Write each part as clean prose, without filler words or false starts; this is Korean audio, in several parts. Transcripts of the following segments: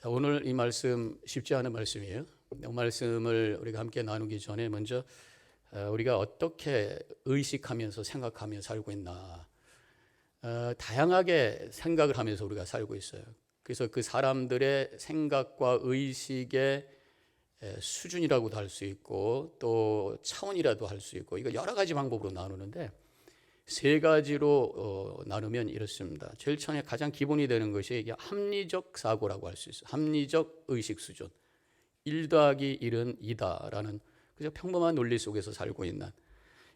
자, 오늘 이 말씀 쉽지 않은 말씀이에요. 이 말씀을 우리가 함께 나누기 전에 먼저 우리가 어떻게 의식하면서 생각하며 살고 있나, 다양하게 생각을 하면서 우리가 살고 있어요. 그래서 그 사람들의 생각과 의식의 수준이라고도 할 수 있고 또 차원이라도 할 수 있고, 이거 여러 가지 방법으로 나누는데 세 가지로 나누면 이렇습니다. 제일 처음에 가장 기본이 되는 것이 이게 합리적 사고라고 할 수 있어요. 합리적 의식 수준. 1 더하기 1은 2다라는 그저 평범한 논리 속에서 살고 있는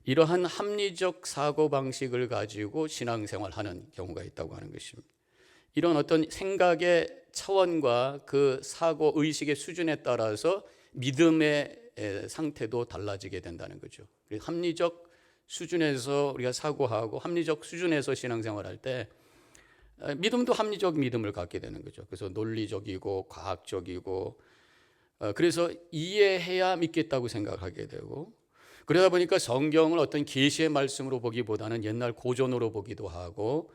이러한 합리적 사고 방식을 가지고 신앙생활하는 경우가 있다고 하는 것입니다. 이런 어떤 생각의 차원과 그 사고 의식의 수준에 따라서 믿음의 상태도 달라지게 된다는 거죠. 합리적 수준에서 우리가 사고하고 합리적 수준에서 신앙생활할 때 믿음도 합리적 믿음을 갖게 되는 거죠. 그래서 논리적이고 과학적이고, 그래서 이해해야 믿겠다고 생각하게 되고, 그러다 보니까 성경을 어떤 계시의 말씀으로 보기보다는 옛날 고전으로 보기도 하고,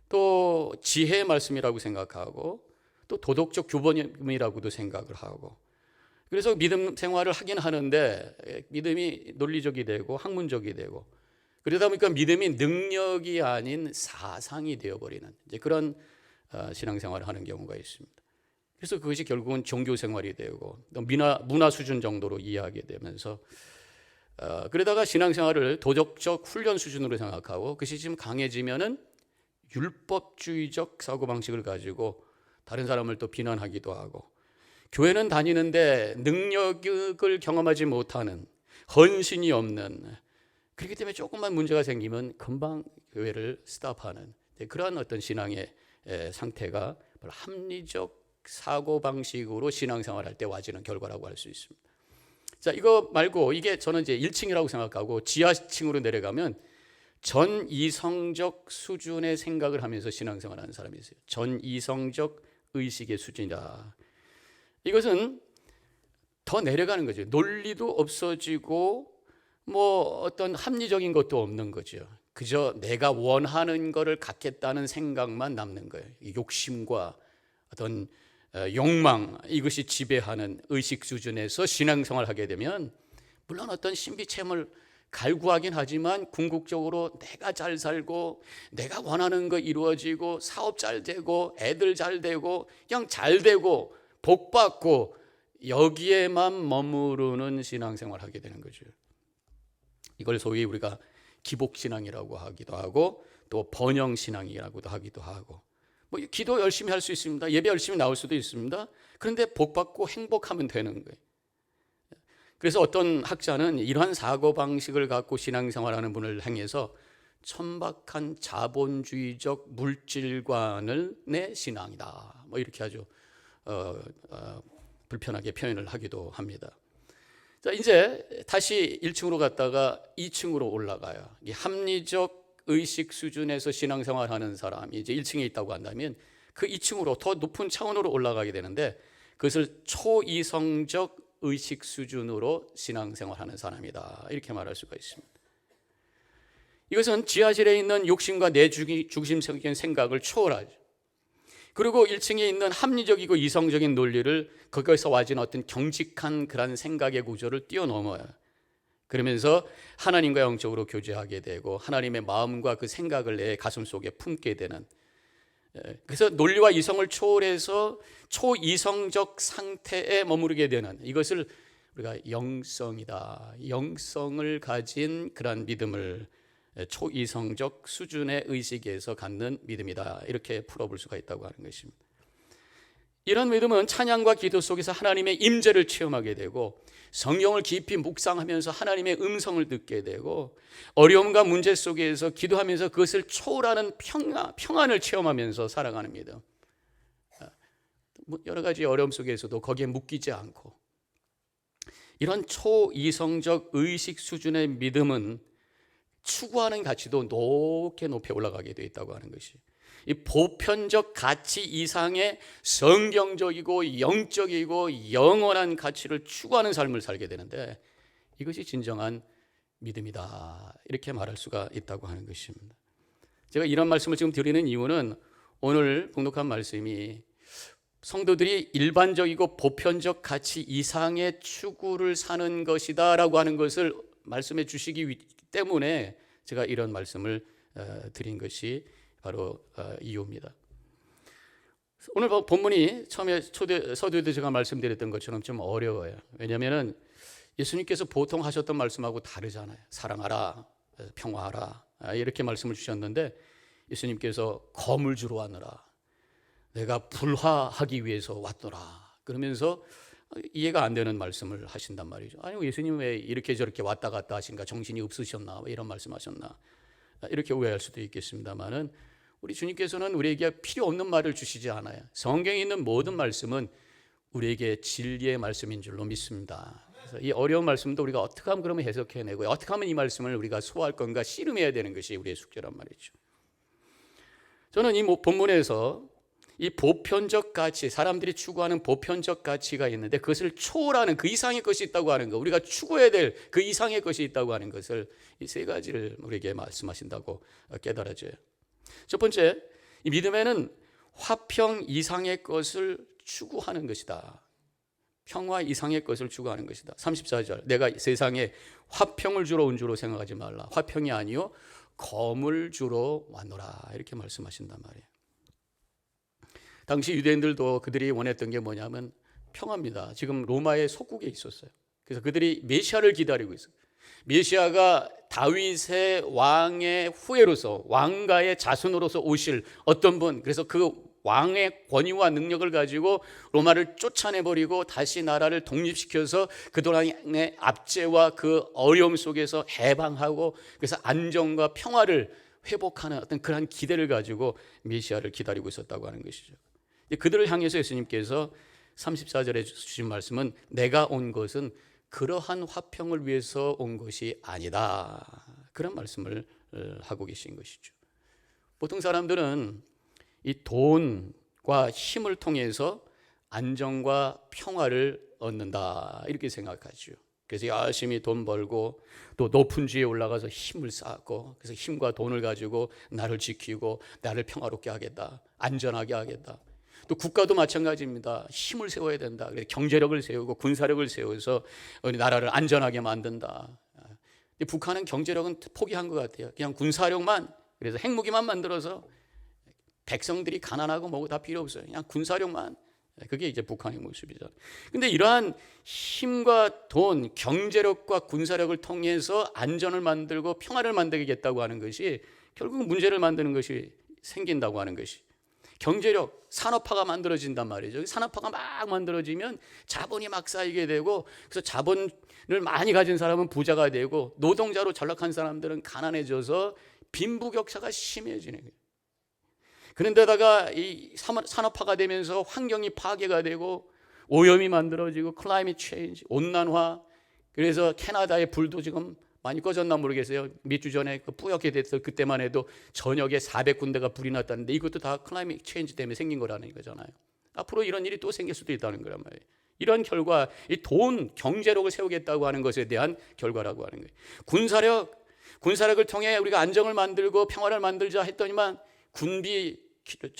또 지혜의 말씀이라고 생각하고, 또 도덕적 규범이라고도 생각을 하고, 그래서 믿음 생활을 하긴 하는데 믿음이 논리적이 되고 학문적이 되고, 그러다 보니까 믿음이 능력이 아닌 사상이 되어버리는 이제 그런 신앙생활을 하는 경우가 있습니다. 그래서 그것이 결국은 종교 생활이 되고 또 문화 수준 정도로 이해하게 되면서, 그러다가 신앙생활을 도덕적 훈련 수준으로 생각하고, 그것이 지금 강해지면은 율법주의적 사고방식을 가지고 다른 사람을 또 비난하기도 하고, 교회는 다니는데 능력을 경험하지 못하는, 헌신이 없는, 그렇기 때문에 조금만 문제가 생기면 금방 교회를 스탑하는 그러한 어떤 신앙의 상태가 합리적 사고방식으로 신앙생활할 때 와지는 결과라고 할 수 있습니다. 자, 이거 말고 이게 저는 이제 1층이라고 생각하고 지하층으로 내려가면 전이성적 수준의 생각을 하면서 신앙생활하는 사람이 있어요. 전이성적 의식의 수준이다. 이것은 더 내려가는 거죠. 논리도 없어지고 뭐 어떤 합리적인 것도 없는 거죠. 그저 내가 원하는 것을 갖겠다는 생각만 남는 거예요. 욕심과 어떤 욕망, 이것이 지배하는 의식 수준에서 신앙생활을 하게 되면 물론 어떤 신비 체험을 갈구하긴 하지만 궁극적으로 내가 잘 살고 내가 원하는 거 이루어지고 사업 잘 되고 애들 잘 되고 그냥 잘 되고 복 받고 여기에만 머무르는 신앙생활을 하게 되는 거죠. 이걸 소위 우리가 기복신앙이라고 하기도 하고 또 번영신앙이라고도 하기도 하고, 뭐 기도 열심히 할 수 있습니다. 예배 열심히 나올 수도 있습니다. 그런데 복 받고 행복하면 되는 거예요. 그래서 어떤 학자는 이러한 사고방식을 갖고 신앙생활하는 분을 향해서 천박한 자본주의적 물질관을 내 신앙이다, 뭐 이렇게 아주 불편하게 표현을 하기도 합니다. 자, 이제 다시 1층으로 갔다가 2층으로 올라가요. 이 합리적 의식 수준에서 신앙생활하는 사람이 이제 1층에 있다고 한다면 그 2층으로 더 높은 차원으로 올라가게 되는데, 그것을 초이성적 의식 수준으로 신앙생활하는 사람이다, 이렇게 말할 수가 있습니다. 이것은 지하실에 있는 욕심과 내 중심적인 생각을 초월하죠. 그리고 1층에 있는 합리적이고 이성적인 논리를 거기서 와진 어떤 경직한 그런 생각의 구조를 뛰어넘어요. 그러면서 하나님과 영적으로 교제하게 되고 하나님의 마음과 그 생각을 내 가슴 속에 품게 되는, 그래서 논리와 이성을 초월해서 초이성적 상태에 머무르게 되는, 이것을 우리가 영성이다, 영성을 가진 그런 믿음을 초이성적 수준의 의식에서 갖는 믿음이다, 이렇게 풀어볼 수가 있다고 하는 것입니다. 이런 믿음은 찬양과 기도 속에서 하나님의 임재를 체험하게 되고 성경을 깊이 묵상하면서 하나님의 음성을 듣게 되고 어려움과 문제 속에서 기도하면서 그것을 초월하는 평안을 체험하면서 살아가는 믿음. 여러 가지 어려움 속에서도 거기에 묶이지 않고, 이런 초이성적 의식 수준의 믿음은 추구하는 가치도 높게 올라가게 되어 있다고 하는 것이, 이 보편적 가치 이상의 성경적이고 영적이고 영원한 가치를 추구하는 삶을 살게 되는데, 이것이 진정한 믿음이다, 이렇게 말할 수가 있다고 하는 것입니다. 제가 이런 말씀을 지금 드리는 이유는 오늘 봉독한 말씀이 성도들이 일반적이고 보편적 가치 이상의 추구를 사는 것이다 라고 하는 것을 말씀해 주시기 때문에 제가 이런 말씀을 드린 것이 바로 이유입니다. 오늘 본문이 처음에 서두에도 제가 말씀드렸던 것처럼 좀 어려워요. 왜냐하면 예수님께서 보통 하셨던 말씀하고 다르잖아요. 사랑하라, 평화하라 이렇게 말씀을 주셨는데 예수님께서 검을 주러 왔노라, 내가 불화하기 위해서 왔노라 그러면서 이해가 안 되는 말씀을 하신단 말이죠. 아니 예수님 왜 이렇게 저렇게 왔다 갔다 하신가, 정신이 없으셨나, 왜 이런 말씀하셨나 이렇게 오해할 수도 있겠습니다만은 우리 주님께서는 우리에게 필요 없는 말을 주시지 않아요. 성경에 있는 모든 말씀은 우리에게 진리의 말씀인 줄로 믿습니다. 그래서 이 어려운 말씀도 우리가 어떻게 하면 그러면 해석해내고 어떻게 하면 이 말씀을 우리가 소화할 건가 씨름해야 되는 것이 우리의 숙제란 말이죠. 저는 이 본문에서 이 보편적 가치, 사람들이 추구하는 보편적 가치가 있는데 그것을 초월하는 그 이상의 것이 있다고 하는 것, 우리가 추구해야 될 그 이상의 것이 있다고 하는 것을 이 세 가지를 우리에게 말씀하신다고 깨달아져요. 첫 번째, 이 믿음에는 화평 이상의 것을 추구하는 것이다. 평화 이상의 것을 추구하는 것이다. 34절, 내가 세상에 화평을 주러 온 줄로 생각하지 말라. 화평이 아니요 검을 주러 왔노라 이렇게 말씀하신단 말이에요. 당시 유대인들도 그들이 원했던 게 뭐냐면 평화입니다. 지금 로마의 속국에 있었어요. 그래서 그들이 메시아를 기다리고 있어요. 메시아가 다윗의 왕의 후예로서, 왕가의 자손으로서 오실 어떤 분, 그래서 그 왕의 권위와 능력을 가지고 로마를 쫓아내버리고 다시 나라를 독립시켜서 그동안의 압제와 그 어려움 속에서 해방하고 그래서 안정과 평화를 회복하는 어떤 그런 기대를 가지고 메시아를 기다리고 있었다고 하는 것이죠. 그들을 향해서 예수님께서 34절에 주신 말씀은 내가 온 것은 그러한 화평을 위해서 온 것이 아니다, 그런 말씀을 하고 계신 것이죠. 보통 사람들은 이 돈과 힘을 통해서 안정과 평화를 얻는다 이렇게 생각하죠. 그래서 열심히 돈 벌고 또 높은 지에 올라가서 힘을 쌓고 그래서 힘과 돈을 가지고 나를 지키고 나를 평화롭게 하겠다, 안전하게 하겠다. 또 국가도 마찬가지입니다. 힘을 세워야 된다. 경제력을 세우고 군사력을 세워서 우리 나라를 안전하게 만든다. 근데 북한은 경제력은 포기한 것 같아요. 그냥 군사력만, 그래서 핵무기만 만들어서 백성들이 가난하고 뭐고 다 필요 없어요. 그냥 군사력만. 그게 이제 북한의 모습이죠. 근데 이러한 힘과 돈, 경제력과 군사력을 통해서 안전을 만들고 평화를 만들겠다고 하는 것이 결국 문제를 만드는 것이 생긴다고 하는 것이, 경제력, 산업화가 만들어진단 말이죠. 산업화가 막 만들어지면 자본이 막 쌓이게 되고 그래서 자본을 많이 가진 사람은 부자가 되고 노동자로 전락한 사람들은 가난해져서 빈부격차가 심해지는 거예요. 그런데다가 이 산업화가 되면서 환경이 파괴가 되고 오염이 만들어지고 클라이밋 체인지, 온난화, 그래서 캐나다의 불도 지금 많이 꺼졌나 모르겠어요. 몇 주 전에 뿌옇게 됐을 그때만 해도 저녁에 400군데가 불이 났다는데 이것도 다 클라이밋 체인지 때문에 생긴 거라는 거잖아요. 앞으로 이런 일이 또 생길 수도 있다는 거란 말이에요. 이런 결과, 이 돈, 경제력을 세우겠다고 하는 것에 대한 결과라고 하는 거예요. 군사력을 통해 우리가 안정을 만들고 평화를 만들자 했더니만 군비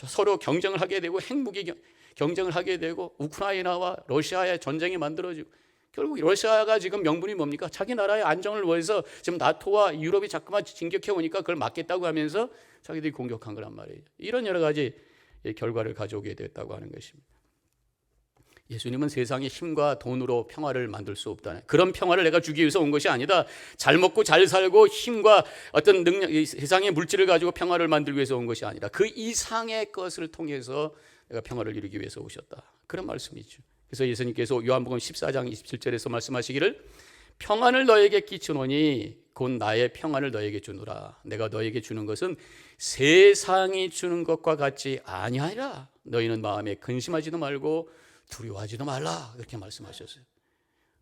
서로 경쟁을 하게 되고 핵무기 경쟁을 하게 되고 우크라이나와 러시아의 전쟁이 만들어지고 결국 러시아가 지금 명분이 뭡니까? 자기 나라의 안정을 위해서 지금 나토와 유럽이 자꾸만 진격해 오니까 그걸 막겠다고 하면서 자기들이 공격한 거란 말이에요. 이런 여러 가지 결과를 가져오게 됐다고 하는 것입니다. 예수님은 세상의 힘과 돈으로 평화를 만들 수 없다는, 그런 평화를 내가 주기 위해서 온 것이 아니다. 잘 먹고 잘 살고 힘과 어떤 능력, 세상의 물질을 가지고 평화를 만들기 위해서 온 것이 아니라 그 이상의 것을 통해서 내가 평화를 이루기 위해서 오셨다, 그런 말씀이죠. 그래서 예수님께서 요한복음 14장 27절에서 말씀하시기를 평안을 너에게 끼치노니 곧 나의 평안을 너에게 주노라. 내가 너에게 주는 것은 세상이 주는 것과 같지 아니하리라. 너희는 마음에 근심하지도 말고 두려워하지도 말라, 그렇게 말씀하셨어요.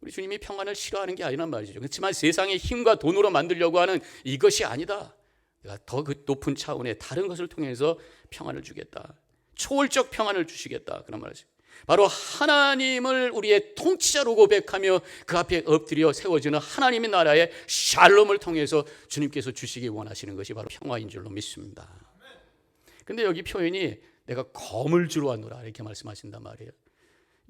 우리 주님이 평안을 싫어하는 게 아니란 말이죠. 그렇지만 세상의 힘과 돈으로 만들려고 하는 이것이 아니다. 내가 더 그 높은 차원의 다른 것을 통해서 평안을 주겠다, 초월적 평안을 주시겠다, 그런 말이죠. 바로 하나님을 우리의 통치자로 고백하며 그 앞에 엎드려 세워지는 하나님의 나라의 샬롬을 통해서 주님께서 주시기 원하시는 것이 바로 평화인 줄로 믿습니다. 근데 여기 표현이 내가 검을 주러 왔노라 이렇게 말씀하신단 말이에요.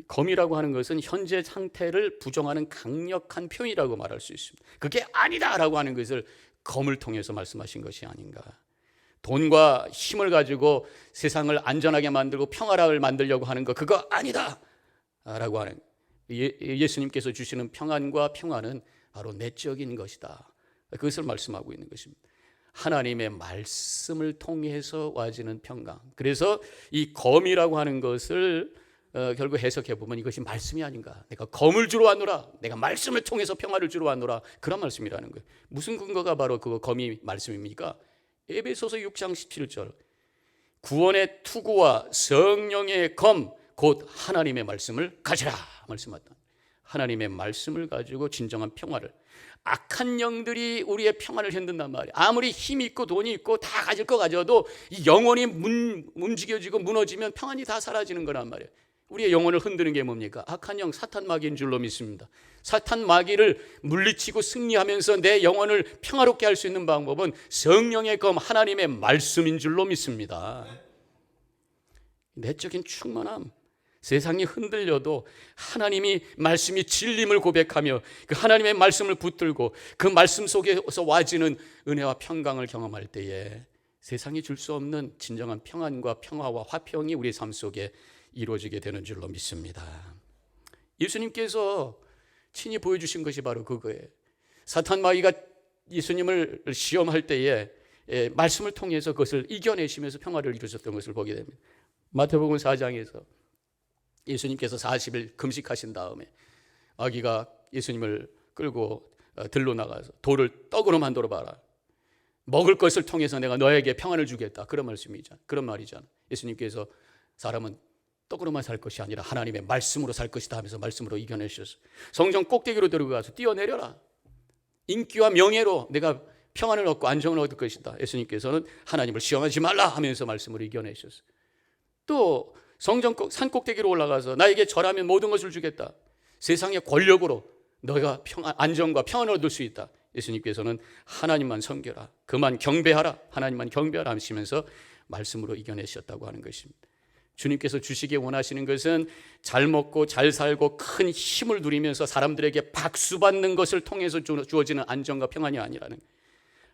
검이라고 하는 것은 현재 상태를 부정하는 강력한 표현이라고 말할 수 있습니다. 그게 아니다라고 하는 것을 검을 통해서 말씀하신 것이 아닌가. 돈과 힘을 가지고 세상을 안전하게 만들고 평화를 만들려고 하는 거 그거 아니다 라고 하는, 예수님께서 주시는 평안과 평화는 바로 내적인 것이다. 그것을 말씀하고 있는 것입니다. 하나님의 말씀을 통해서 와지는 평강. 그래서 이 검이라고 하는 것을 결국 해석해 보면 이것이 말씀이 아닌가. 내가 검을 주러 왔노라, 내가 말씀을 통해서 평화를 주러 왔노라, 그런 말씀이라는 거예요. 무슨 근거가 바로 그 검이 말씀입니까? 에베소서 6장 17절, 구원의 투구와 성령의 검 곧 하나님의 말씀을 가지라 말씀하다. 하나님의 말씀을 가지고 진정한 평화를, 악한 영들이 우리의 평안을 흔든단 말이에요. 아무리 힘이 있고 돈이 있고 다 가질 거 가져도 이 영혼이 움직여지고 무너지면 평안이 다 사라지는 거란 말이에요. 우리의 영혼을 흔드는 게 뭡니까? 악한 영, 사탄 마귀인 줄로 믿습니다. 사탄 마귀를 물리치고 승리하면서 내 영혼을 평화롭게 할 수 있는 방법은 성령의 검 하나님의 말씀인 줄로 믿습니다. 내적인 충만함, 세상이 흔들려도 하나님이 말씀이 진림을 고백하며 그 하나님의 말씀을 붙들고 그 말씀 속에서 와지는 은혜와 평강을 경험할 때에 세상이 줄 수 없는 진정한 평안과 평화와 화평이 우리의 삶 속에 이루어지게 되는 줄로 믿습니다. 예수님께서 친히 보여주신 것이 바로 그거예요. 사탄 마귀가 예수님을 시험할 때에 말씀을 통해서 그것을 이겨내시면서 평화를 이루셨던 것을 보게 됩니다. 마태복음 4장에서 예수님께서 40일 금식하신 다음에 아기가 예수님을 끌고 들로 나가서 돌을 떡으로 만들어 봐라, 먹을 것을 통해서 내가 너에게 평안을 주겠다, 그런 말씀이잖아. 그런 말이잖아. 예수님께서 사람은 떡으로만 살 것이 아니라 하나님의 말씀으로 살 것이다 하면서 말씀으로 이겨내셨어. 성전 꼭대기로 들어가서 뛰어내려라, 인기와 명예로 내가 평안을 얻고 안정을 얻을 것이다. 예수님께서는 하나님을 시험하지 말라 하면서 말씀으로 이겨내셨어. 또 성전 산 꼭대기로 올라가서 나에게 절하면 모든 것을 주겠다, 세상의 권력으로 너가 안정과 평안을 얻을 수 있다. 예수님께서는 하나님만 섬겨라, 그만 경배하라, 하나님만 경배하라 하시면서 말씀으로 이겨내셨다고 하는 것입니다. 주님께서 주시기 원하시는 것은 잘 먹고 잘 살고 큰 힘을 누리면서 사람들에게 박수받는 것을 통해서 주어지는 안정과 평안이 아니라는 거예요.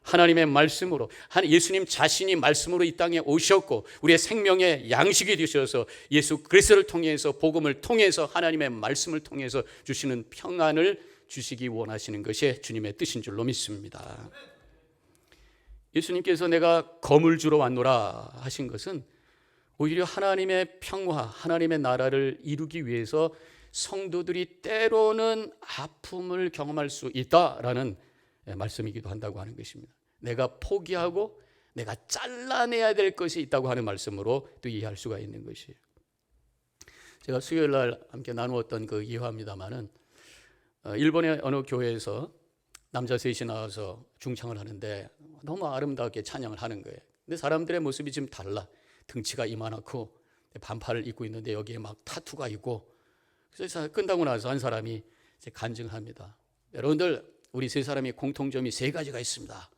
하나님의 말씀으로, 예수님 자신이 말씀으로 이 땅에 오셨고 우리의 생명의 양식이 되셔서 예수 그리스도를 통해서, 복음을 통해서, 하나님의 말씀을 통해서 주시는 평안을 주시기 원하시는 것이 주님의 뜻인 줄로 믿습니다. 예수님께서 내가 검을 주러 왔노라 하신 것은 오히려 하나님의 평화, 하나님의 나라를 이루기 위해서 성도들이 때로는 아픔을 경험할 수 있다라는 말씀이기도 한다고 하는 것입니다. 내가 포기하고 내가 잘라내야 될 것이 있다고 하는 말씀으로 또 이해할 수가 있는 것이에요. 제가 수요일 날 함께 나누었던 그 이해합니다마는 일본의 어느 교회에서 남자 셋이 나와서 중창을 하는데 너무 아름답게 찬양을 하는 거예요. 근데 사람들의 모습이 지금 달라. 등치가 이만하고 반팔을 입고 있는데 여기에 막 타투가 있고, 그래서 끝나고 나서 한 사람이 이제 간증을 합니다. 여러분들, 우리 세 사람이 공통점이 세 가지가 있습니다.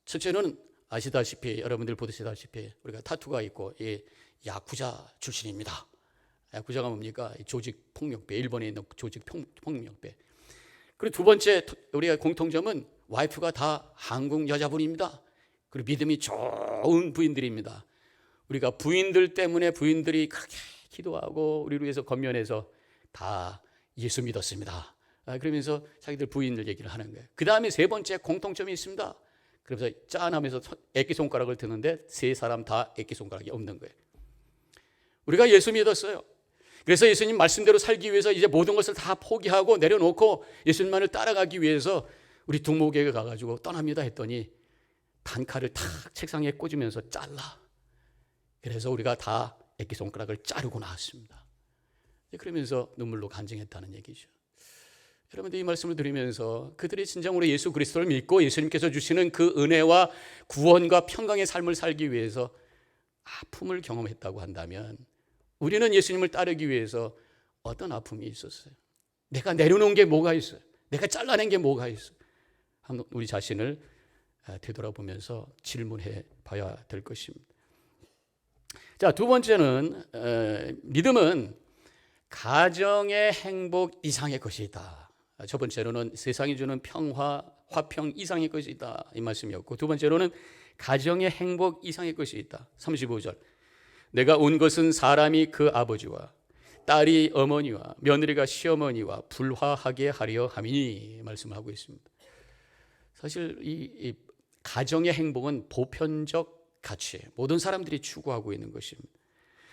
첫째는 아시다시피, 여러분들 보시다시피 우리가 타투가 있고 야쿠자 출신입니다. 야쿠자가 뭡니까? 조직 폭력배, 일본에 있는 조직 폭력배. 그리고 두 번째 우리가 공통점은 와이프가 다 한국 여자분입니다. 그리고 믿음이 좋은 부인들입니다. 우리가 부인들 때문에 부인들이 그렇게 기도하고 우리를 위해서 건면해서 다 예수 믿었습니다. 그러면서 자기들 부인들 얘기를 하는 거예요. 그 다음에 세 번째 공통점이 있습니다. 그래서 짠 하면서 액기손가락을 드는데 세 사람 다 액기손가락이 없는 거예요. 우리가 예수 믿었어요. 그래서 예수님 말씀대로 살기 위해서 이제 모든 것을 다 포기하고 내려놓고 예수님만을 따라가기 위해서 우리 두목에게 가가지고 떠납니다 했더니 단칼을 탁 책상에 꽂으면서 잘라. 그래서 우리가 다 액기손가락을 자르고 나왔습니다. 그러면서 눈물로 간증했다는 얘기죠. 여러분들, 이 말씀을 들으면서 그들이 진정으로 예수 그리스도를 믿고 예수님께서 주시는 그 은혜와 구원과 평강의 삶을 살기 위해서 아픔을 경험했다고 한다면 우리는 예수님을 따르기 위해서 어떤 아픔이 있었어요? 내가 내려놓은 게 뭐가 있어요? 내가 잘라낸 게 뭐가 있어요? 한번 우리 자신을 되돌아보면서 질문해 봐야 될 것입니다. 자, 두 번째는 믿음은 가정의 행복 이상의 것이다. 첫 번째로는 세상이 주는 평화, 화평 이상의 것이다, 이 말씀이었고, 두 번째로는 가정의 행복 이상의 것이 있다. 35절, 내가 온 것은 사람이 그 아버지와 딸이 어머니와 며느리가 시어머니와 불화하게 하려 함이니 말씀하고 있습니다. 사실 이 가정의 행복은 보편적 가치, 모든 사람들이 추구하고 있는 것입니다.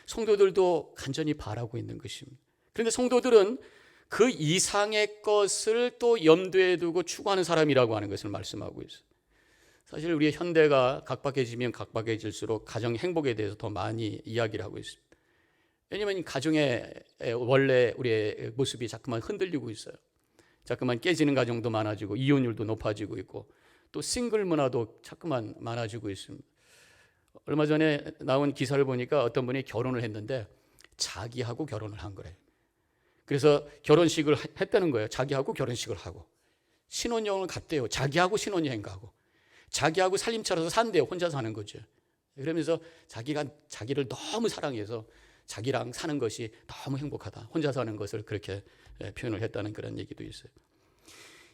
성도들도 간절히 바라고 있는 것입니다. 그런데 성도들은 그 이상의 것을 또 염두에 두고 추구하는 사람이라고 하는 것을 말씀하고 있어요. 사실 우리의 현대가 각박해지면 각박해질수록 가정 행복에 대해서 더 많이 이야기를 하고 있습니다. 왜냐하면 가정의 원래 우리의 모습이 자꾸만 흔들리고 있어요. 자꾸만 깨지는 가정도 많아지고 이혼율도 높아지고 있고 또 싱글 문화도 자꾸만 많아지고 있습니다. 얼마 전에 나온 기사를 보니까 어떤 분이 결혼을 했는데 자기하고 결혼을 한 거래요. 그래서 결혼식을 했다는 거예요. 자기하고 결혼식을 하고 신혼여행을 갔대요. 자기하고 신혼여행 가고 자기하고 살림 차려서 산대요. 혼자 사는 거죠. 그러면서 자기가 자기를 너무 사랑해서 자기랑 사는 것이 너무 행복하다, 혼자 사는 것을 그렇게 표현을 했다는 그런 얘기도 있어요.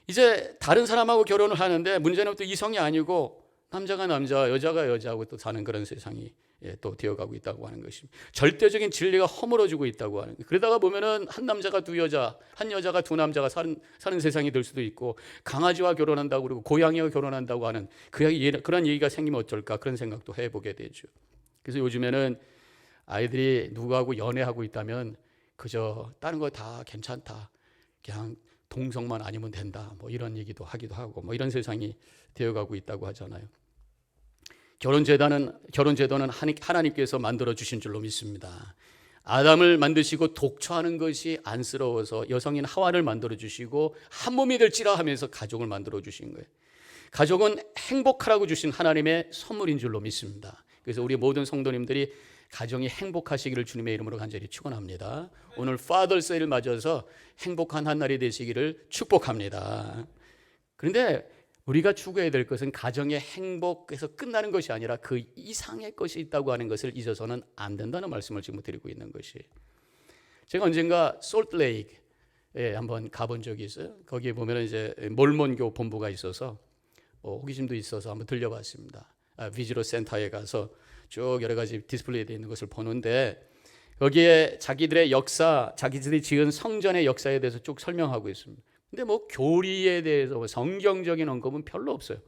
이제 다른 사람하고 결혼을 하는데 문제는 또 이성이 아니고 남자가 남자, 여자가 여자하고 또 사는 그런 세상이 또 되어가고 있다고 하는 것입니다. 절대적인 진리가 허물어지고 있다고 하는 거예요. 그러다가 보면은 한 남자가 두 여자, 한 여자가 두 남자가 사는 세상이 될 수도 있고, 강아지와 결혼한다고 그러고 고양이와 결혼한다고 하는 그런 얘기가 생기면 어쩔까, 그런 생각도 해보게 되죠. 그래서 요즘에는 아이들이 누구하고 연애하고 있다면 그저 다른 거 다 괜찮다, 그냥 동성만 아니면 된다, 뭐 이런 얘기도 하기도 하고, 뭐 이런 세상이 되어가고 있다고 하잖아요. 결혼제도는 하나님께서 만들어 주신 줄로 믿습니다. 아담을 만드시고 독초하는 것이 안쓰러워서 여성인 하와를 만들어 주시고 한 몸이 될지라 하면서 가족을 만들어 주신 거예요. 가족은 행복하라고 주신 하나님의 선물인 줄로 믿습니다. 그래서 우리 모든 성도님들이 가정이 행복하시기를 주님의 이름으로 간절히 축원합니다. 오늘 파더스데이를 맞아서 행복한 한 날이 되시기를 축복합니다. 그런데 우리가 추구해야 될 것은 가정의 행복에서 끝나는 것이 아니라 그 이상의 것이 있다고 하는 것을 잊어서는 안 된다는 말씀을 지금 드리고 있는 것이에요. 제가 언젠가 솔트레이크에 한번 가본 적이 있어요. 거기에 보면 이제 몰몬교 본부가 있어서 호기심도 있어서 한번 들려봤습니다. 비지로 센터에 가서 쭉 여러 가지 디스플레이 되어 있는 것을 보는데, 거기에 자기들의 역사, 자기들이 지은 성전의 역사에 대해서 쭉 설명하고 있습니다. 근데 뭐 교리에 대해서 성경적인 언급은 별로 없어요.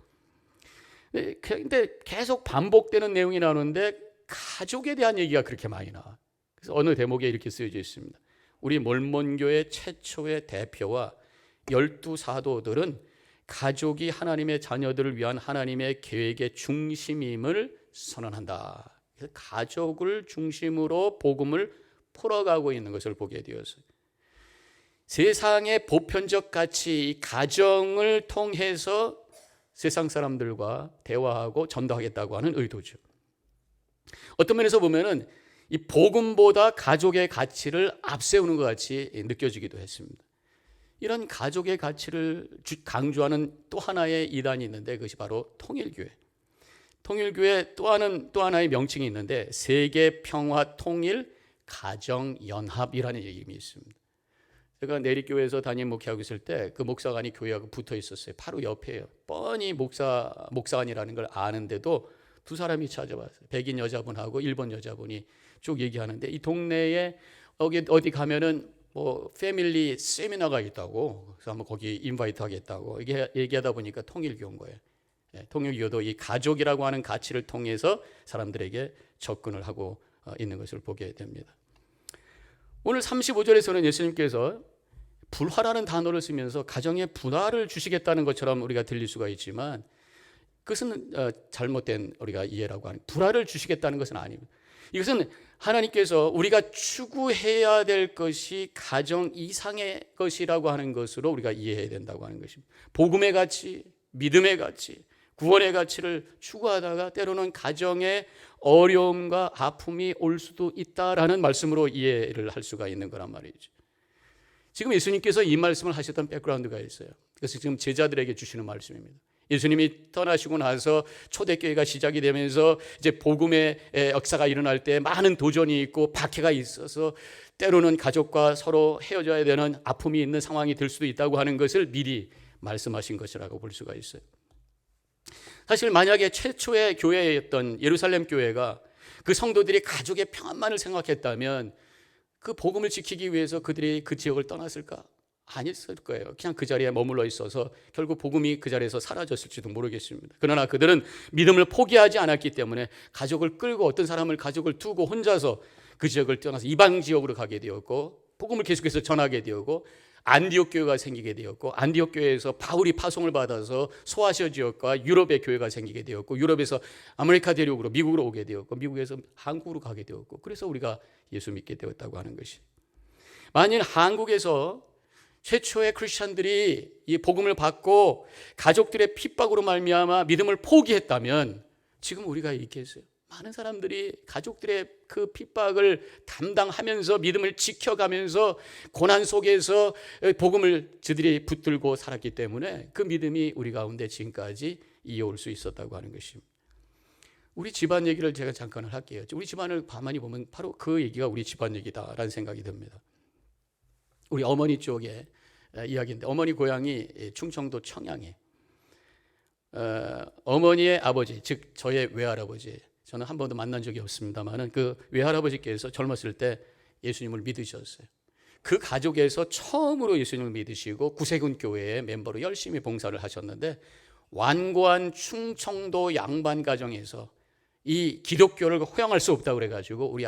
근데 계속 반복되는 내용이 나오는데 가족에 대한 얘기가 그렇게 많이 나와. 그래서 어느 대목에 이렇게 쓰여져 있습니다. 우리 몰몬교의 최초의 대표와 12사도들은 가족이 하나님의 자녀들을 위한 하나님의 계획의 중심임을 선언한다. 그래서 가족을 중심으로 복음을 풀어가고 있는 것을 보게 되었어요. 세상의 보편적 가치, 이 가정을 통해서 세상 사람들과 대화하고 전도하겠다고 하는 의도죠. 어떤 면에서 보면은 이 복음보다 가족의 가치를 앞세우는 것 같이 느껴지기도 했습니다. 이런 가족의 가치를 강조하는 또 하나의 이단이 있는데 그것이 바로 통일교회. 통일교회 또 하나의 명칭이 있는데 세계 평화 통일 가정 연합이라는 얘기가 있습니다. 제가 내리교회에서 담임 목회하고 있을 때 그 목사관이 교회하고 붙어 있었어요. 바로 옆에요. 뻔히 목사관이라는 걸 아는데도 두 사람이 찾아왔어요. 백인 여자분하고 일본 여자분이 쭉 얘기하는데, 이 동네에 어디 가면은 뭐 패밀리 세미나가 있다고, 그래서 한번 거기 인바이트 하겠다고 얘기하다 보니까 통일교인 거예요. 통일교도 이 가족이라고 하는 가치를 통해서 사람들에게 접근을 하고 있는 것을 보게 됩니다. 오늘 35절에서는 예수님께서 불화라는 단어를 쓰면서 가정에 분화를 주시겠다는 것처럼 우리가 들릴 수가 있지만, 그것은 잘못된 우리가 이해라고 하는, 불화를 주시겠다는 것은 아닙니다. 이것은 하나님께서 우리가 추구해야 될 것이 가정 이상의 것이라고 하는 것으로 우리가 이해해야 된다고 하는 것입니다. 복음의 가치, 믿음의 가치, 구원의 가치를 추구하다가 때로는 가정의 어려움과 아픔이 올 수도 있다라는 말씀으로 이해를 할 수가 있는 거란 말이죠. 지금 예수님께서 이 말씀을 하셨던 백그라운드가 있어요. 그래서 지금 제자들에게 주시는 말씀입니다. 예수님이 떠나시고 나서 초대교회가 시작이 되면서 이제 복음의 역사가 일어날 때 많은 도전이 있고 박해가 있어서 때로는 가족과 서로 헤어져야 되는 아픔이 있는 상황이 될 수도 있다고 하는 것을 미리 말씀하신 것이라고 볼 수가 있어요. 사실 만약에 최초의 교회였던 예루살렘 교회가 그 성도들이 가족의 평안만을 생각했다면 그 복음을 지키기 위해서 그들이 그 지역을 떠났을까? 아니었을 거예요. 그냥 그 자리에 머물러 있어서 결국 복음이 그 자리에서 사라졌을지도 모르겠습니다. 그러나 그들은 믿음을 포기하지 않았기 때문에 가족을 끌고 어떤 사람을 가족을 두고 혼자서 그 지역을 떠나서 이방 지역으로 가게 되었고 복음을 계속해서 전하게 되었고 안디옥 교회가 생기게 되었고 안디옥 교회에서 바울이 파송을 받아서 소아시아 지역과 유럽의 교회가 생기게 되었고 유럽에서 아메리카 대륙으로 미국으로 오게 되었고 미국에서 한국으로 가게 되었고 그래서 우리가 예수 믿게 되었다고 하는 것이 만일 한국에서 최초의 크리스천들이 이 복음을 받고 가족들의 핍박으로 말미암아 믿음을 포기했다면 지금 우리가 있겠어요. 많은 사람들이 가족들의 그 핍박을 담당하면서 믿음을 지켜가면서 고난 속에서 복음을 저들이 붙들고 살았기 때문에 그 믿음이 우리 가운데 지금까지 이어올 수 있었다고 하는 것입니다. 우리 집안 얘기를 제가 잠깐 할게요. 우리 집안을 가만히 보면 바로 그 얘기가 우리 집안 얘기다라는 생각이 듭니다. 우리 어머니 쪽에 이야기인데 어머니 고향이 충청도 청양에 어머니의 아버지 즉 저의 외할아버지 저는 한 번도 만난 적이 없습니다만 그 외할아버지께서 젊었을 때 예수님을 믿으셨어요. 그 가족에서 처음으로 예수님을 믿으시고 구세군 교회의 멤버로 열심히 봉사를 하셨는데 완고한 충청도 양반 가정에서 이 기독교를 허용할 수 없다고 그래가지고 우리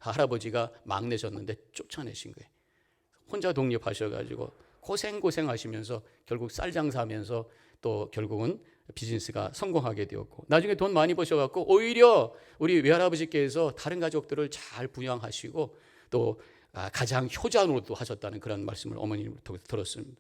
할아버지가 막내셨는데 쫓아내신 거예요. 혼자 독립하셔가지고 고생하시면서 결국 쌀 장사하면서 또 결국은 비즈니스가 성공하게 되었고 나중에 돈 많이 버셔갖고 오히려 우리 외할아버지께서 다른 가족들을 잘 부양하시고 또 가장 효자노릇도 하셨다는 그런 말씀을 어머니로부터 들었습니다.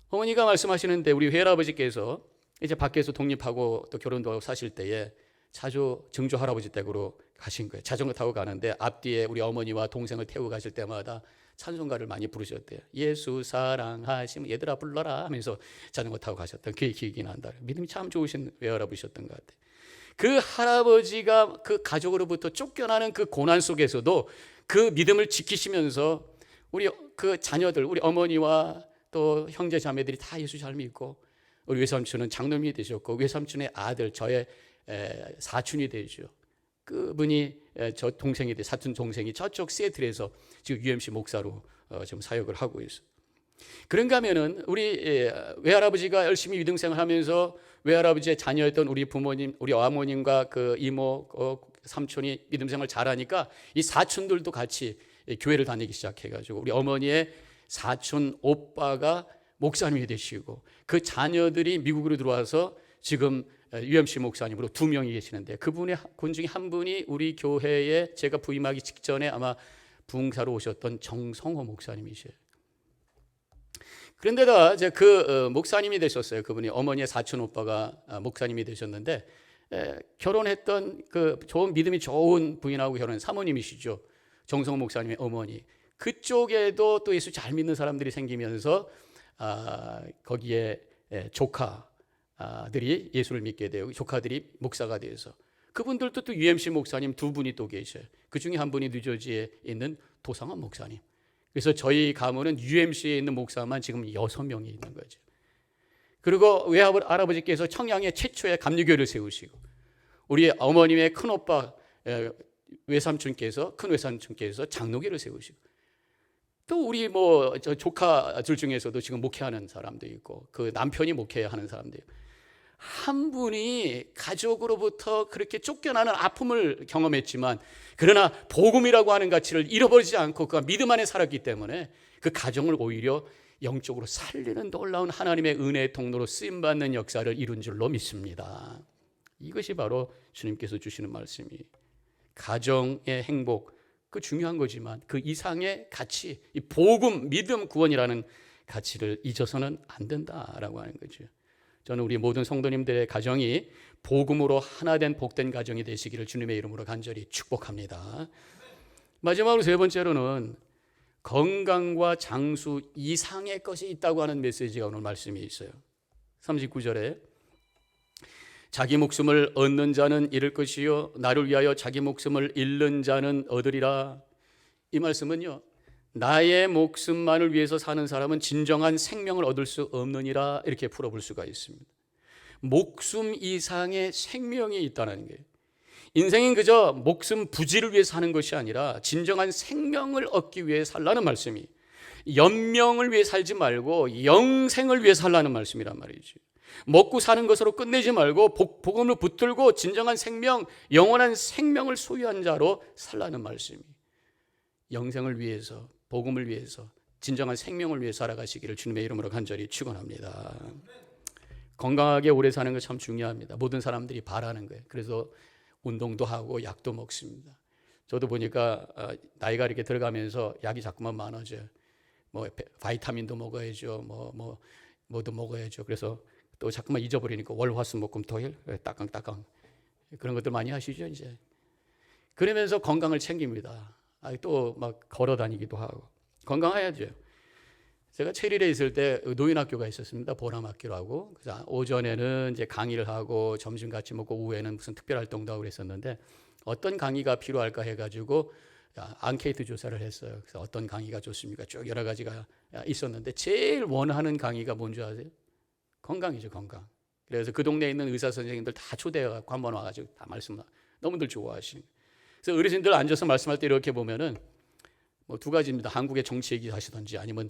어머니가 말씀하시는데 우리 외할아버지께서 이제 밖에서 독립하고 또 결혼도 하고 사실 때에 자주 증조 할아버지 댁으로 가신 거예요. 자전거 타고 가는데 앞뒤에 우리 어머니와 동생을 태우고 가실 때마다 찬송가를 많이 부르셨대요. 예수 사랑하시면 얘들아 불러라 하면서 자전거 타고 가셨던 그게 기억이 난다. 믿음이 참 좋으신 외할아버지셨던 것 같아요. 그 할아버지가 그 가족으로부터 쫓겨나는 그 고난 속에서도 그 믿음을 지키시면서 우리 그 자녀들 우리 어머니와 또 형제 자매들이 다 예수 잘 믿고 우리 외삼촌은 장로님이 되셨고 외삼촌의 아들 저의 사촌이 되죠. 그분이 저 동생이 돼 사촌 동생이 저쪽 시애틀에서 지금 UMC 목사로 지금 사역을 하고 있어요. 그런가 하면은 우리 외할아버지가 열심히 믿음생활 하면서 외할아버지의 자녀였던 우리 부모님, 우리 어머님과 그 이모, 삼촌이 믿음생활 잘하니까 이 사촌들도 같이 교회를 다니기 시작해가지고 우리 어머니의 사촌 오빠가 목사님이 되시고 그 자녀들이 미국으로 들어와서 지금 UMC 목사님으로 2명이 계시는데 그분의 그 중에 한 분이 우리 교회에 제가 부임하기 직전에 아마 부흥사로 오셨던 정성호 목사님이셔요. 그런데다 이제 그 목사님이 되셨어요. 그분이 어머니의 사촌 오빠가 목사님이 되셨는데 결혼했던 그 좋은 믿음이 좋은 부인하고 결혼한 사모님이시죠. 정성호 목사님의 어머니. 그쪽에도 또 예수 잘 믿는 사람들이 생기면서 거기에 조카들이 예수를 믿게 되고 조카들이 목사가 되어서 그분들도 또 UMC 목사님 2분이 또 계셔요. 그 중에 한 분이 뉴저지에 있는 도상원 목사님. 그래서 저희 가문은 UMC에 있는 목사만 지금 6명이 있는 거죠. 그리고 외할아버지께서 청양에 최초의 감리교회를 세우시고 우리 어머님의 큰오빠 큰 외삼촌께서 장로교를 세우시고 또 우리 저 조카들 중에서도 지금 목회하는 사람도 있고 그 남편이 목회하는 사람도 있고 한 분이 가족으로부터 그렇게 쫓겨나는 아픔을 경험했지만 그러나 복음이라고 하는 가치를 잃어버리지 않고 그가 믿음 안에 살았기 때문에 그 가정을 오히려 영적으로 살리는 놀라운 하나님의 은혜의 통로로 쓰임받는 역사를 이룬 줄로 믿습니다. 이것이 바로 주님께서 주시는 말씀이 가정의 행복 그 중요한 거지만 그 이상의 가치 이 복음, 믿음, 구원이라는 가치를 잊어서는 안 된다라고 하는 거죠. 저는 우리 모든 성도님들의 가정이 복음으로 하나된 복된 가정이 되시기를 주님의 이름으로 간절히 축복합니다. 마지막으로 세 번째로는 건강과 장수 이상의 것이 있다고 하는 메시지가 오늘 말씀이 있어요. 39절에 자기 목숨을 얻는 자는 잃을 것이요 나를 위하여 자기 목숨을 잃는 자는 얻으리라. 이 말씀은요, 나의 목숨만을 위해서 사는 사람은 진정한 생명을 얻을 수 없느니라, 이렇게 풀어볼 수가 있습니다. 목숨 이상의 생명이 있다는 게, 인생은 그저 목숨 부지를 위해 사는 것이 아니라 진정한 생명을 얻기 위해 살라는 말씀이, 연명을 위해 살지 말고 영생을 위해 살라는 말씀이란 말이지. 먹고 사는 것으로 끝내지 말고 복음을 붙들고 진정한 생명, 영원한 생명을 소유한 자로 살라는 말씀이, 영생을 위해서, 복음을 위해서, 진정한 생명을 위해 살아가시기를 주님의 이름으로 간절히 축원합니다. 건강하게 오래 사는 거 참 중요합니다. 모든 사람들이 바라는 거예요. 그래서 운동도 하고 약도 먹습니다. 저도 보니까 나이가 이렇게 들어가면서 약이 자꾸만 많아져요. 뭐 바이타민도 먹어야죠. 뭐도 먹어야죠. 그래서 또 자꾸만 잊어버리니까 월화수목금토일 따깡따깡 그런 것들 많이 하시죠 이제. 그러면서 건강을 챙깁니다. 또 막 걸어 다니기도 하고 건강해야죠. 제가 체리에 있을 때 노인학교가 있었습니다. 보람학교라고. 그래서 오전에는 이제 강의를 하고 점심 같이 먹고 오후에는 무슨 특별 활동도 하고 그랬었는데, 어떤 강의가 필요할까 해가지고 앙케이트 조사를 했어요. 그래서 어떤 강의가 좋습니까? 쭉 여러 가지가 있었는데 제일 원하는 강의가 뭔지 아세요? 건강이죠, 건강. 그래서 그 동네에 있는 의사 선생님들 다 초대해갖고 한번 와가지고 다 말씀을 너무들 좋아하시는. 그래서 어르신들 앉아서 말씀할 때 이렇게 보면은 뭐 두 가지입니다. 한국의 정치 얘기 하시든지 아니면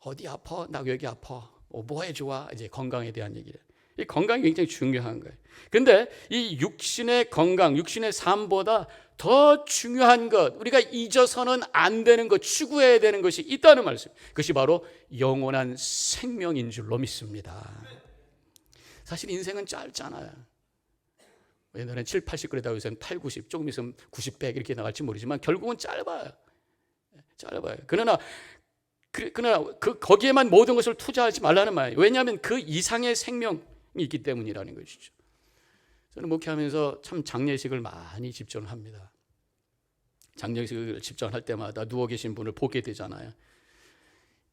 어디 아파? 나 여기 아파. 뭐에 좋아? 이제 건강에 대한 얘기를. 이 건강이 굉장히 중요한 거예요. 근데 이 육신의 건강, 육신의 삶보다 더 중요한 것, 우리가 잊어서는 안 되는 것, 추구해야 되는 것이 있다는 말씀. 그것이 바로 영원한 생명인 줄로 믿습니다. 사실 인생은 짧잖아요. 옛날엔 7, 80 그러다가 요새는 8, 90, 조금 있으면 90, 100 이렇게 나갈지 모르지만 결국은 짧아요. 그러나 거기에만 모든 것을 투자하지 말라는 말이에요. 왜냐하면 그 이상의 생명이 있기 때문이라는 것이죠. 저는 목회하면서 참 장례식을 많이 집전을 합니다. 장례식을 집전할 때마다 누워 계신 분을 보게 되잖아요.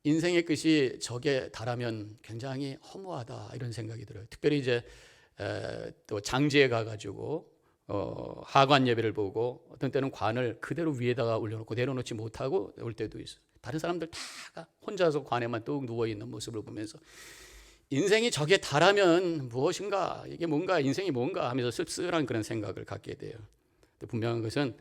인생의 끝이 저게 달하면 굉장히 허무하다 이런 생각이 들어요. 특별히 이제 또 장지에 가가지고 하관 예배를 보고 어떤 때는 관을 그대로 위에다가 올려놓고 내려놓지 못하고 올 때도 있어요. 다른 사람들 다 혼자서 관에만 뚝 누워있는 모습을 보면서 인생이 저게 달하면 무엇인가, 이게 뭔가, 인생이 뭔가 하면서 씁쓸한 그런 생각을 갖게 돼요. 분명한 것은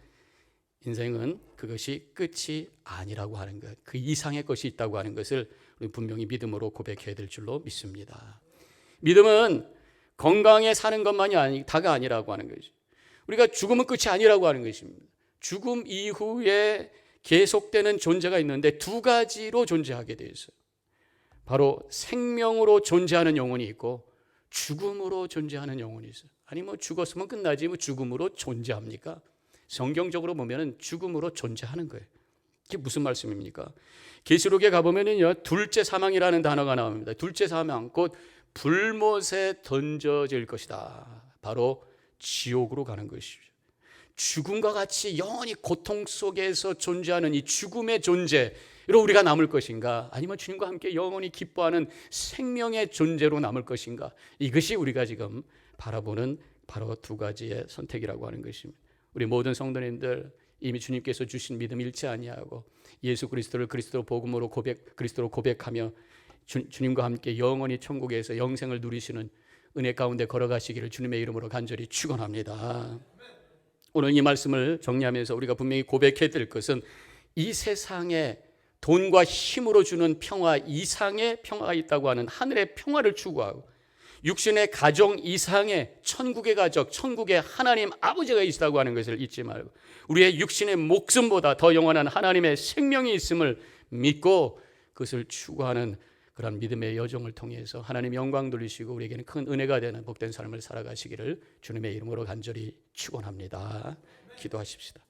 인생은 그것이 끝이 아니라고 하는 것, 그 이상의 것이 있다고 하는 것을 우리 분명히 믿음으로 고백해야 될 줄로 믿습니다. 믿음은 건강에 사는 것만이 다가 아니라고 하는 것이죠. 우리가 죽음은 끝이 아니라고 하는 것입니다. 죽음 이후에 계속되는 존재가 있는데 두 가지로 존재하게 되어 있어요. 바로 생명으로 존재하는 영혼이 있고 죽음으로 존재하는 영혼이 있어요. 아니 뭐 죽었으면 끝나지 뭐 죽음으로 존재합니까? 성경적으로 보면은 죽음으로 존재하는 거예요. 이게 무슨 말씀입니까? 계시록에 가보면은요, 둘째 사망이라는 단어가 나옵니다. 둘째 사망, 곧 불못에 던져질 것이다. 바로 지옥으로 가는 것이죠. 죽음과 같이 영원히 고통 속에서 존재하는 이 죽음의 존재로 우리가 남을 것인가, 아니면 주님과 함께 영원히 기뻐하는 생명의 존재로 남을 것인가, 이것이 우리가 지금 바라보는 바로 두 가지의 선택이라고 하는 것입니다. 우리 모든 성도님들 이미 주님께서 주신 믿음 잃지 아니하고 예수 그리스도를 그리스도 복음으로 그리스도로 고백하며 주님과 함께 영원히 천국에서 영생을 누리시는 은혜 가운데 걸어가시기를 주님의 이름으로 간절히 축원합니다. 오늘 이 말씀을 정리하면서 우리가 분명히 고백해야 될 것은 이 세상에 돈과 힘으로 주는 평화 이상의 평화가 있다고 하는 하늘의 평화를 추구하고 육신의 가정 이상의 천국의 가족, 천국의 하나님 아버지가 있다고 하는 것을 잊지 말고 우리의 육신의 목숨보다 더 영원한 하나님의 생명이 있음을 믿고 그것을 추구하는 그런 믿음의 여정을 통해서 하나님 영광 돌리시고 우리에게는 큰 은혜가 되는 복된 삶을 살아가시기를 주님의 이름으로 간절히 축원합니다. 기도하십시다.